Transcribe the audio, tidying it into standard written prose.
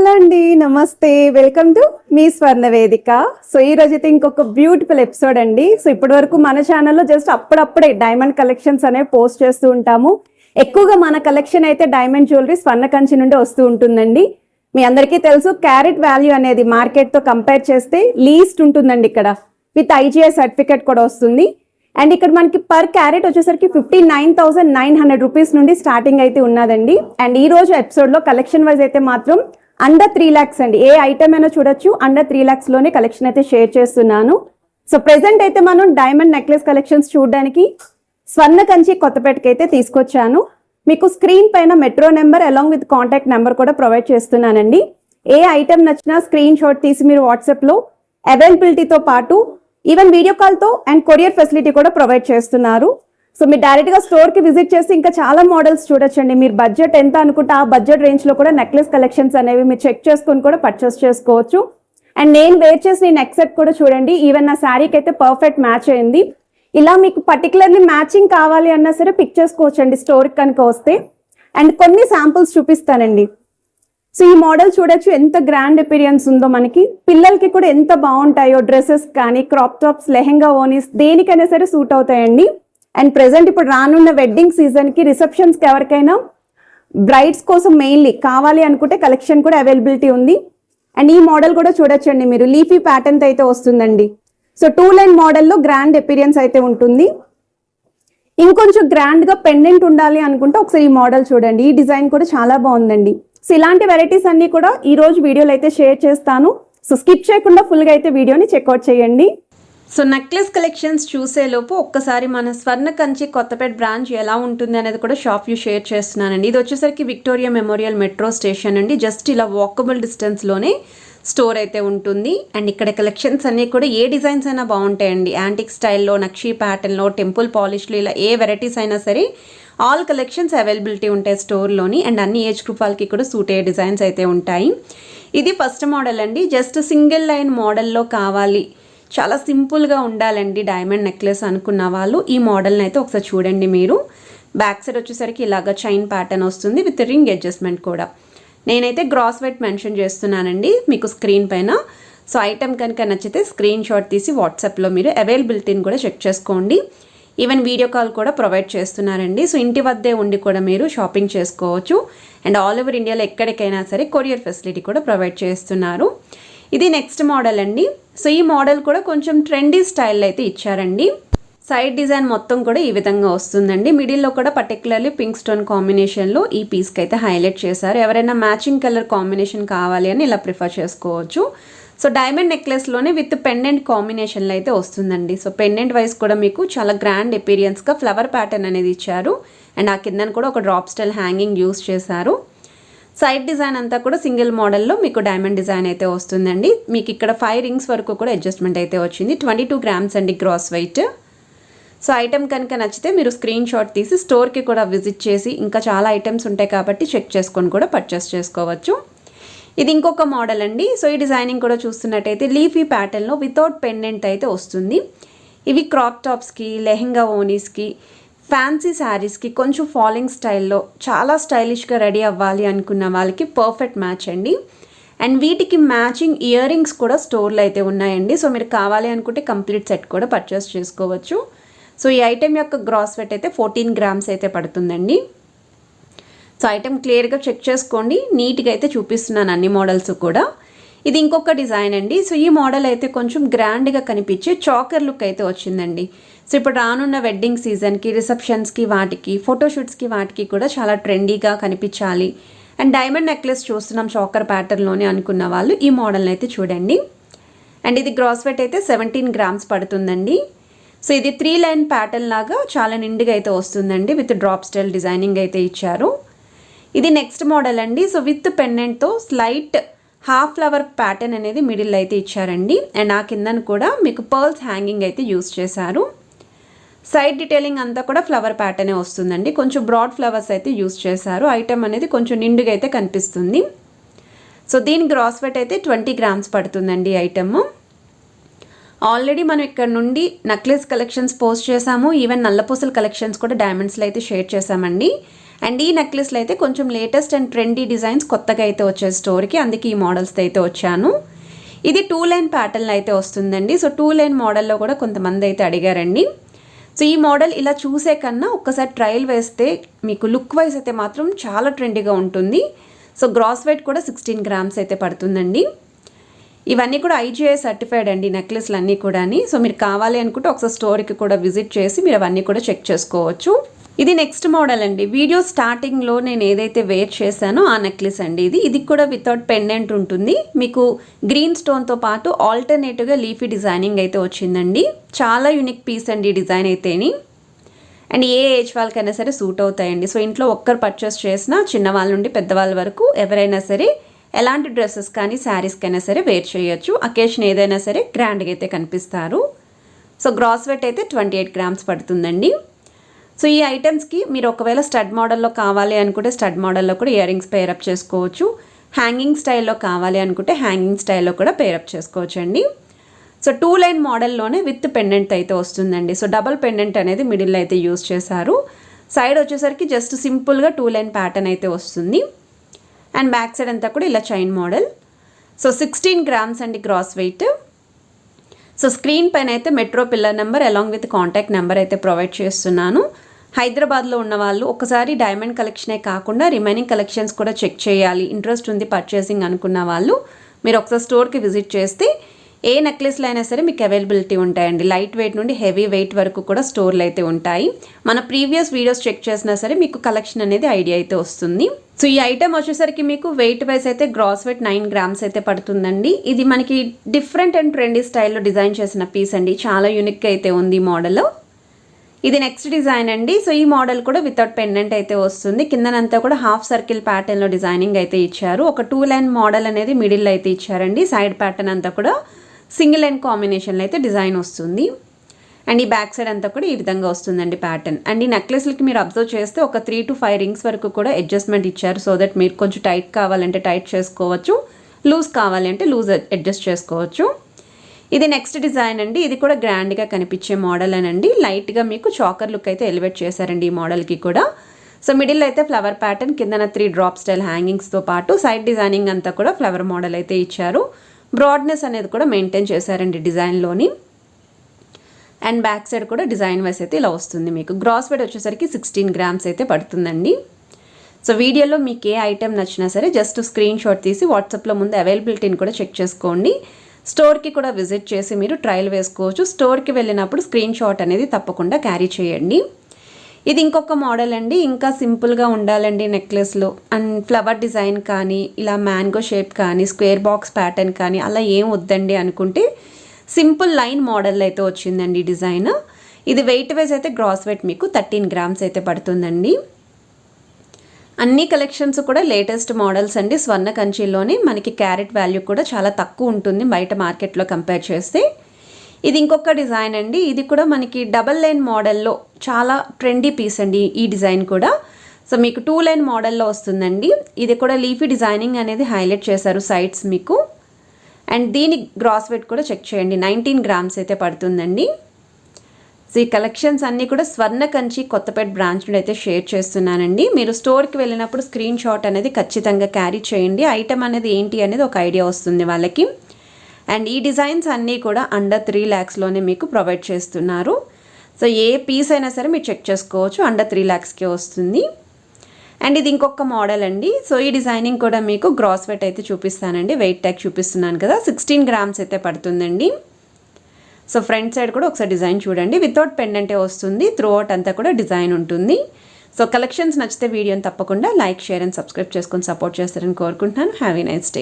Hello అండి, నమస్తే. Welcome to me స్వర్ణ వేదిక. సో ఈ రోజు అయితే ఇంకొక బ్యూటిఫుల్ ఎపిసోడ్ అండి. సో ఇప్పటి వరకు మన ఛానల్లో జస్ట్ అప్పుడప్పుడే డైమండ్ కలెక్షన్స్ అనేవి పోస్ట్ చేస్తూ ఉంటాము. ఎక్కువగా మన కలెక్షన్ అయితే డైమండ్ జ్యువెలరీ స్వర్ణ కంచి నుండి వస్తూ ఉంటుందండి. మీ అందరికీ తెలుసు, క్యారెట్ వాల్యూ అనేది మార్కెట్తో కంపేర్ చేస్తే లీస్ట్ ఉంటుందండి. ఇక్కడ విత్ IGI సర్టిఫికేట్ కూడా వస్తుంది. అండ్ ఇక్కడ మనకి పర్ క్యారెట్ వచ్చేసరికి 59,900 రూపీస్ నుండి స్టార్టింగ్ అయితే ఉన్నదండి. అండ్ ఈ రోజు ఎపిసోడ్లో కలెక్షన్ వైజ్ అయితే మాత్రం అండర్ 3 lakhs అండి. ఏ ఐటమ్ అయినా చూడొచ్చు, అండర్ 3 lakhs లోనే కలెక్షన్ అయితే షేర్ చేస్తున్నాను. సో ప్రెసెంట్ అయితే మనం డైమండ్ నెక్లెస్ కలెక్షన్స్ చూడడానికి స్వర్ణ కంచి కొత్తపేటకి అయితే తీసుకొచ్చాను. మీకు స్క్రీన్ పైన metro number along with contact number కూడా ప్రొవైడ్ చేస్తున్నానండి. ఏ ఐటమ్ నచ్చినా స్క్రీన్ షాట్ తీసి మీరు వాట్సాప్లో అవైలబిలిటీతో పాటు ఈవెన్ వీడియో కాల్తో అండ్ కొరియర్ ఫెసిలిటీ కూడా ప్రొవైడ్ చేస్తున్నారు. సో మీరు డైరెక్ట్గా స్టోర్కి విజిట్ చేసి ఇంకా చాలా మోడల్స్ చూడొచ్చండి. మీరు బడ్జెట్ ఎంత అనుకుంటే ఆ బడ్జెట్ రేంజ్లో కూడా నెక్లెస్ కలెక్షన్స్ అనేవి మీరు చెక్ చేసుకొని కూడా పర్చేస్ చేసుకోవచ్చు. అండ్ నేను వేర్ చేసిన ఈ నెక్ సెట్ కూడా చూడండి, ఈవెన్ నా శారీకి అయితే పర్ఫెక్ట్ మ్యాచ్ అయింది. ఇలా మీకు పర్టికులర్లీ మ్యాచింగ్ కావాలి అన్నా సరే పిక్ చేసుకోవచ్చు అండి స్టోర్కి కనుక వస్తే. అండ్ కొన్ని శాంపుల్స్ చూపిస్తానండి. సో ఈ మోడల్ చూడొచ్చు, ఎంత గ్రాండ్ అపీరియన్స్ ఉందో. మనకి పిల్లలకి కూడా ఎంత బాగుంటాయో, డ్రెస్సెస్ కానీ క్రాప్ టాప్స్, లెహెంగా, ఓనీస్ దేనికైనా సరే సూట్ అవుతాయండి. అండ్ ప్రెసెంట్ ఇప్పుడు రానున్న వెడ్డింగ్ సీజన్కి, రిసెప్షన్స్కి ఎవరికైనా బ్రైడ్స్ కోసం మెయిన్లీ కావాలి అనుకుంటే కలెక్షన్ కూడా అవైలబిలిటీ ఉంది. అండ్ ఈ మోడల్ కూడా చూడొచ్చండి మీరు, లీఫీ ప్యాటర్న్ అయితే వస్తుందండి. సో 2 లైన్ మోడల్లో గ్రాండ్ అపీరియన్స్ అయితే ఉంటుంది. ఇంకొంచెం గ్రాండ్గా పెండెంట్ ఉండాలి అనుకుంటే ఒకసారి ఈ మోడల్ చూడండి. ఈ డిజైన్ కూడా చాలా బాగుందండి. సో ఇలాంటి వెరైటీస్ అన్ని కూడా ఈ రోజు వీడియోలో అయితే షేర్ చేస్తాను. సో స్కిప్ చేయకుండా ఫుల్గా అయితే వీడియోని చెక్అవుట్ చేయండి. సో నెక్లెస్ కలెక్షన్స్ చూసేలోపు ఒక్కసారి మన స్వర్ణ కంచి కొత్తపేట బ్రాంచ్ ఎలా ఉంటుంది అనేది కూడా షాప్ వ్యూ షేర్ చేస్తున్నానండి. ఇది వచ్చేసరికి విక్టోరియా మెమోరియల్ మెట్రో స్టేషన్ అండి. జస్ట్ ఇలా వాకబుల్ డిస్టెన్స్లోనే స్టోర్ అయితే ఉంటుంది. అండ్ ఇక్కడ కలెక్షన్స్ అన్నీ కూడా ఏ డిజైన్స్ అయినా బాగుంటాయండి. యాంటిక్ స్టైల్లో, నక్షీ ప్యాటర్న్లో, టెంపుల్ పాలిష్లో, ఇలా ఏ వెరైటీస్ అయినా సరే ఆల్ కలెక్షన్స్ అవైలబిలిటీ ఉంటాయి స్టోర్లోని. అండ్ అన్ని ఏజ్ గ్రూప్ వాళ్ళకి కూడా సూట్ అయ్యే డిజైన్స్ అయితే ఉంటాయి. ఇది ఫస్ట్ మోడల్ అండి. జస్ట్ సింగిల్ లైన్ మోడల్లో కావాలి, చాలా సింపుల్గా ఉండాలండి డైమండ్ నెక్లెస్ అనుకున్న వాళ్ళు ఈ మోడల్ని అయితే ఒకసారి చూడండి. మీరు బ్యాక్ సైడ్ వచ్చేసరికి ఇలాగ చైన్ ప్యాటర్న్ వస్తుంది విత్ రింగ్ అడ్జస్ట్మెంట్ కూడా. నేనైతే గ్రాస్ వెయిట్ మెన్షన్ చేస్తున్నానండి మీకు స్క్రీన్ పైన. సో ఐటమ్ కనుక నచ్చితే స్క్రీన్ షాట్ తీసి వాట్సాప్లో మీరు అవైలబిలిటీని కూడా చెక్ చేసుకోండి. ఈవెన్ వీడియో కాల్ కూడా ప్రొవైడ్ చేస్తున్నారండి. సో ఇంటి వద్దే ఉండి కూడా మీరు షాపింగ్ చేసుకోవచ్చు. అండ్ ఆల్ ఓవర్ ఇండియాలో ఎక్కడికైనా సరే కొరియర్ ఫెసిలిటీ కూడా ప్రొవైడ్ చేస్తున్నారు. ఇది నెక్స్ట్ మోడల్ అండి. సో ఈ మోడల్ కూడా కొంచెం ట్రెండీ స్టైల్లో అయితే ఇచ్చారండి. సైడ్ డిజైన్ మొత్తం కూడా ఈ విధంగా వస్తుందండి. మిడిల్లో కూడా పర్టికులర్లీ పింక్ స్టోన్ కాంబినేషన్లో ఈ పీస్కి అయితే హైలైట్ చేశారు. ఎవరైనా మ్యాచింగ్ కలర్ కాంబినేషన్ కావాలి అని ఇలా ప్రిఫర్ చేసుకోవచ్చు. సో డైమండ్ నెక్లెస్లోనే విత్ పెండెంట్ కాంబినేషన్లో అయితే వస్తుందండి. సో పెండెంట్ వైజ్ కూడా మీకు చాలా గ్రాండ్ అపీరియన్స్గా ఫ్లవర్ ప్యాటర్న్ అనేది ఇచ్చారు. అండ్ ఆ కిందన కూడా ఒక డ్రాప్ స్టైల్ హ్యాంగింగ్ యూస్ చేశారు. సైడ్ డిజైన్ అంతా కూడా సింగిల్ మోడల్లో మీకు డైమండ్ డిజైన్ అయితే వస్తుందండి. మీకు ఇక్కడ 5 రింగ్స్ వరకు కూడా అడ్జస్ట్మెంట్ అయితే వచ్చింది. 22 grams అండి గ్రాస్ వెయిట్. సో ఐటమ్ కనుక నచ్చితే మీరు స్క్రీన్ షాట్ తీసి స్టోర్కి కూడా విజిట్ చేసి ఇంకా చాలా ఐటమ్స్ ఉంటాయి కాబట్టి చెక్ చేసుకొని కూడా పర్చేస్ చేసుకోవచ్చు. ఇది ఇంకొక మోడల్ అండి. సో ఈ డిజైనింగ్ కూడా చూస్తున్నట్టయితే లీఫీ ప్యాటర్న్లో వితౌట్ పెండెంట్ అయితే వస్తుంది. ఇవి క్రాప్ టాప్స్కి, లెహెంగా ఓనీస్కి, ఫ్యాన్సీ శారీస్కి, కొంచెం ఫాలింగ్ స్టైల్లో చాలా స్టైలిష్గా రెడీ అవ్వాలి అనుకున్న వాళ్ళకి పర్ఫెక్ట్ మ్యాచ్ అండి. అండ్ వీటికి మ్యాచింగ్ ఇయర్ రింగ్స్ కూడా స్టోర్లో అయితే ఉన్నాయండి. సో మీరు కావాలి అనుకుంటే కంప్లీట్ సెట్ కూడా పర్చేస్ చేసుకోవచ్చు. సో ఈ ఐటెం యొక్క గ్రాస్ వెయిట్ అయితే 14 grams అయితే పడుతుందండి. సో ఐటెం క్లియర్గా చెక్ చేసుకోండి. నీట్గా అయితే చూపిస్తున్నాను అన్ని మోడల్స్ కూడా. ఇది ఇంకొక డిజైన్ అండి. సో ఈ మోడల్ అయితే కొంచెం గ్రాండ్గా కనిపించే చాకర్ లుక్ అయితే వచ్చిందండి. సో ఇప్పుడు రానున్న వెడ్డింగ్ సీజన్కి, రిసెప్షన్స్కి, వాటికి ఫోటోషూట్స్కి వాటికి కూడా చాలా ట్రెండీగా కనిపించాలి. అండ్ డైమండ్ నెక్లెస్ చూస్తున్నాం చాకర్ ప్యాటర్న్లోనే అనుకున్న వాళ్ళు ఈ మోడల్ని అయితే చూడండి. అండ్ ఇది గ్రాస్ వెయిట్ అయితే 17 grams పడుతుందండి. సో ఇది 3 లైన్ ప్యాటర్న్ లాగా చాలా నిండుగా అయితే వస్తుందండి. విత్ డ్రాప్ స్టైల్ డిజైనింగ్ అయితే ఇచ్చారు. ఇది నెక్స్ట్ మోడల్ అండి. సో విత్ పెండెంట్తో స్లైట్ హాఫ్ ఫ్లవర్ ప్యాటర్న్ అనేది మిడిల్ అయితే ఇచ్చారండి. అండ్ ఆ కిందను కూడా మీకు పర్ల్స్ హ్యాంగింగ్ అయితే యూస్ చేశారు. సైడ్ డీటెయిలింగ్ అంతా కూడా ఫ్లవర్ ప్యాటర్నే వస్తుందండి. కొంచెం బ్రాడ్ ఫ్లవర్స్ అయితే యూస్ చేశారు. ఐటమ్ అనేది కొంచెం నిండుగా అయితే కనిపిస్తుంది. సో దీని గ్రాస్ వెయిట్ అయితే 20 grams పడుతుందండి ఐటమ్. ఆల్రెడీ మనం ఇక్కడ నుండి నెక్లెస్ కలెక్షన్స్ పోస్ట్ చేసాము. ఈవెన్ నల్లపూసల కలెక్షన్స్ కూడా డైమండ్స్లో అయితే షేర్ చేసామండి. అండ్ ఈ నెక్లెస్లో అయితే కొంచెం లేటెస్ట్ అండ్ ట్రెండీ డిజైన్స్ కొత్తగా అయితే వచ్చాయి స్టోర్కి, అందుకే ఈ మోడల్స్తో అయితే వచ్చాను. ఇది 2 లైన్ ప్యాటర్న్ అయితే వస్తుందండి. సో 2 లైన్ మోడల్లో కూడా కొంతమంది అయితే అడిగారండి. సో ఈ మోడల్ ఇలా చూసే కన్నా ఒక్కసారి ట్రయల్ వేస్తే మీకు లుక్ వైజ్ అయితే మాత్రం చాలా ట్రెండీగా ఉంటుంది. సో గ్రాస్ వెయిట్ కూడా 16 గ్రామ్స్ అయితే పడుతుందండి. ఇవన్నీ కూడా IGI సర్టిఫైడ్ అండి నెక్లెస్లు అన్నీ కూడా. సో మీరు కావాలి అనుకుంటే ఒకసారి స్టోర్కి కూడా విజిట్ చేసి మీరు అవన్నీ కూడా చెక్ చేసుకోవచ్చు. ఇది నెక్స్ట్ మోడల్ అండి. వీడియో స్టార్టింగ్లో నేను ఏదైతే వేర్ చేశానో ఆ నెక్లెస్ అండి. ఇది కూడా వితౌట్ పెండెంట్ ఉంటుంది. మీకు గ్రీన్ స్టోన్తో పాటు ఆల్టర్నేటివ్గా లీఫీ డిజైనింగ్ అయితే వచ్చిందండి. చాలా యూనిక్ పీస్ అండి ఈ డిజైన్ అయితేని. అండ్ ఏ ఏజ్ వాళ్ళకైనా సరే సూట్ అవుతాయండి. సో ఇంట్లో ఒక్కరు పర్చేస్ చేసినా చిన్నవాళ్ళ నుండి పెద్దవాళ్ళ వరకు ఎవరైనా సరే ఎలాంటి డ్రెస్సెస్ కానీ శారీస్కైనా సరే వేర్ చేయొచ్చు. అకేషన్ ఏదైనా సరే గ్రాండ్గా అయితే కనిపిస్తారు. సో గ్రాస్ వెయిట్ అయితే 28 గ్రామ్స్ పడుతుందండి. సో ఈ ఐటమ్స్కి మీరు ఒకవేళ స్టడ్ మోడల్లో కావాలి అనుకుంటే స్టడ్ మోడల్లో కూడా ఇయర్ రింగ్స్ పేరప్ చేసుకోవచ్చు. హ్యాంగింగ్ స్టైల్లో కావాలి అనుకుంటే హ్యాంగింగ్ స్టైల్లో కూడా పేరప్ చేసుకోవచ్చు అండి. సో 2 లైన్ మోడల్లోనే విత్ పెండెంట్ అయితే వస్తుందండి. సో డబల్ పెండెంట్ అనేది మిడిల్లో అయితే యూజ్ చేశారు. సైడ్ వచ్చేసరికి జస్ట్ సింపుల్గా 2 లైన్ ప్యాటర్న్ అయితే వస్తుంది. అండ్ బ్యాక్ సైడ్ అంతా కూడా ఇలా చైన్ మోడల్. సో 16 గ్రామ్స్ అండి గ్రాస్ వెయిట్. సో స్క్రీన్ పైన అయితే metro pillar number along with contact number అయితే ప్రొవైడ్ చేస్తున్నాను. హైదరాబాద్లో ఉన్న వాళ్ళు ఒకసారి డైమండ్ కలెక్షనే కాకుండా రిమైనింగ్ కలెక్షన్స్ కూడా చెక్ చేయాలి, ఇంట్రెస్ట్ ఉంది పర్చేసింగ్ అనుకున్న వాళ్ళు మీరు ఒకసారి స్టోర్కి విజిట్ చేస్తే ఏ నెక్లెస్లు అయినా సరే మీకు అవైలబిలిటీ ఉంటాయండి. లైట్ వెయిట్ నుండి హెవీ వెయిట్ వరకు కూడా స్టోర్లు అయితే ఉంటాయి. మన ప్రీవియస్ వీడియోస్ చెక్ చేసినా సరే మీకు కలెక్షన్ అనేది ఐడియా అయితే వస్తుంది. సో ఈ ఐటమ్ వచ్చేసరికి మీకు వెయిట్ వైజ్ అయితే గ్రాస్ వెయిట్ 9 గ్రామ్స్ అయితే పడుతుందండి. ఇది మనకి డిఫరెంట్ అండ్ ట్రెండీ స్టైల్లో డిజైన్ చేసిన పీస్ అండి. చాలా యూనిక్గా అయితే ఉంది ఈ మోడల్. ఇది నెక్స్ట్ డిజైన్ అండి. సో ఈ మోడల్ కూడా వితౌట్ పెండెంట్ అయితే వస్తుంది. కిందనంతా కూడా హాఫ్ సర్కిల్ ప్యాటర్న్లో డిజైనింగ్ అయితే ఇచ్చారు. ఒక 2 లైన్ మోడల్ అనేది మిడిల్ అయితే ఇచ్చారండి. సైడ్ ప్యాటర్న్ అంతా కూడా సింగిల్ లైన్ కాంబినేషన్లో అయితే డిజైన్ వస్తుంది. అండ్ ఈ బ్యాక్ సైడ్ అంతా కూడా ఈ విధంగా వస్తుందండి ప్యాటర్న్. అండ్ ఈ నెక్లెస్లకి మీరు అబ్జర్వ్ చేస్తే ఒక 3 to 5 రింగ్స్ వరకు కూడా అడ్జస్ట్మెంట్ ఇచ్చారు. సో దట్ మీరు కొంచెం టైట్ కావాలంటే టైట్ చేసుకోవచ్చు, లూజ్ కావాలి అంటే లూజ్ అడ్జస్ట్ చేసుకోవచ్చు. ఇది నెక్స్ట్ డిజైన్ అండి. ఇది కూడా గ్రాండ్గా కనిపించే మోడల్ అనండి. లైట్గా మీకు చాకర్ లుక్ అయితే ఎలివేట్ చేశారండి ఈ మోడల్కి కూడా. సో మిడిల్ అయితే ఫ్లవర్ ప్యాటర్న్, కిందన 3 డ్రాప్ స్టైల్ హ్యాంగింగ్స్తో పాటు సైడ్ డిజైనింగ్ అంతా కూడా ఫ్లవర్ మోడల్ అయితే ఇచ్చారు. బ్రాడ్నెస్ అనేది కూడా మెయింటైన్ చేశారండి డిజైన్లోని. అండ్ బ్యాక్ సైడ్ కూడా డిజైన్ వైస్ అయితే ఇలా వస్తుంది. మీకు గ్రాస్ వెయిట్ వచ్చేసరికి 16 గ్రామ్స్ అయితే పడుతుందండి. సో వీడియోలో మీకు ఏ ఐటెం నచ్చినా సరే జస్ట్ స్క్రీన్ షాట్ తీసి వాట్సాప్లో ముందు అవైలబిలిటీని కూడా చెక్ చేసుకోండి. స్టోర్కి కూడా విజిట్ చేసి మీరు ట్రయల్ వేసుకోవచ్చు. స్టోర్కి వెళ్ళినప్పుడు స్క్రీన్ షాట్ అనేది తప్పకుండా క్యారీ చేయండి. ఇది ఇంకొక మోడల్ అండి. ఇంకా సింపుల్గా ఉండాలండి నెక్లెస్లో, అండ్ ఫ్లవర్ డిజైన్ కానీ ఇలా మ్యాంగో షేప్ కానీ స్క్వేర్ బాక్స్ ప్యాటర్న్ కానీ అలా ఏం వద్దండి అనుకుంటే సింపుల్ లైన్ మోడల్ అయితే వచ్చిందండి డిజైన్. ఇది వెయిట్ వైజ్ అయితే గ్రాస్ వెయిట్ మీకు 13 గ్రామ్స్ అయితే పడుతుందండి. అన్ని కలెక్షన్స్ కూడా లేటెస్ట్ మోడల్స్ అండి. స్వర్ణ కంచిలోనే మనకి క్యారెట్ వాల్యూ కూడా చాలా తక్కువ ఉంటుంది బయట మార్కెట్లో కంపేర్ చేస్తే. ఇది ఇంకొక డిజైన్ అండి. ఇది కూడా మనకి డబల్ లైన్ మోడల్లో చాలా ట్రెండీ పీస్ అండి ఈ డిజైన్ కూడా. సో మీకు 2 లైన్ మోడల్లో వస్తుందండి. ఇది కూడా లీఫీ డిజైనింగ్ అనేది హైలైట్ చేశారు సైడ్స్ మీకు. అండ్ దీని గ్రాస్ వెయిట్ కూడా చెక్ చేయండి, 19 గ్రామ్స్ అయితే పడుతుందండి. సో ఈ కలెక్షన్స్ అన్నీ కూడా స్వర్ణ కంచి కొత్తపేట బ్రాంచ్ నుండి అయితే షేర్ చేస్తున్నానండి. మీరు స్టోర్కి వెళ్ళినప్పుడు స్క్రీన్ షాట్ అనేది ఖచ్చితంగా క్యారీ చేయండి. ఐటమ్ అనేది ఏంటి అనేది ఒక ఐడియా వస్తుంది వాళ్ళకి. అండ్ ఈ డిజైన్స్ అన్నీ కూడా అండర్ 3 lakhsలోనే మీకు ప్రొవైడ్ చేస్తున్నారు. సో ఏ పీస్ అయినా సరే మీరు చెక్ చేసుకోవచ్చు, అండర్ 3 lakhsకే వస్తుంది. అండ్ ఇది ఇంకొక మోడల్ అండి. సో ఈ డిజైనింగ్ కూడా మీకు గ్రాస్ వెయిట్ అయితే చూపిస్తానండి. వెయిట్ ట్యాగ్ చూపిస్తున్నాను కదా, 16 గ్రామ్స్ అయితే పడుతుందండి. సో ఫ్రంట్ సైడ్ కూడా ఒకసారి డిజైన్ చూడండి, వితౌట్ పెండెంటే వస్తుంది. త్రూ అవుట్ అంతా కూడా డిజైన్ ఉంటుంది. సో కలెక్షన్స్ నచ్చితే వీడియోని తప్పకుండా లైక్, షేర్ అండ్ సబ్స్క్రైబ్ చేసుకొని సపోర్ట్ చేస్తారని కోరుకుంటున్నాను. Have a nice day.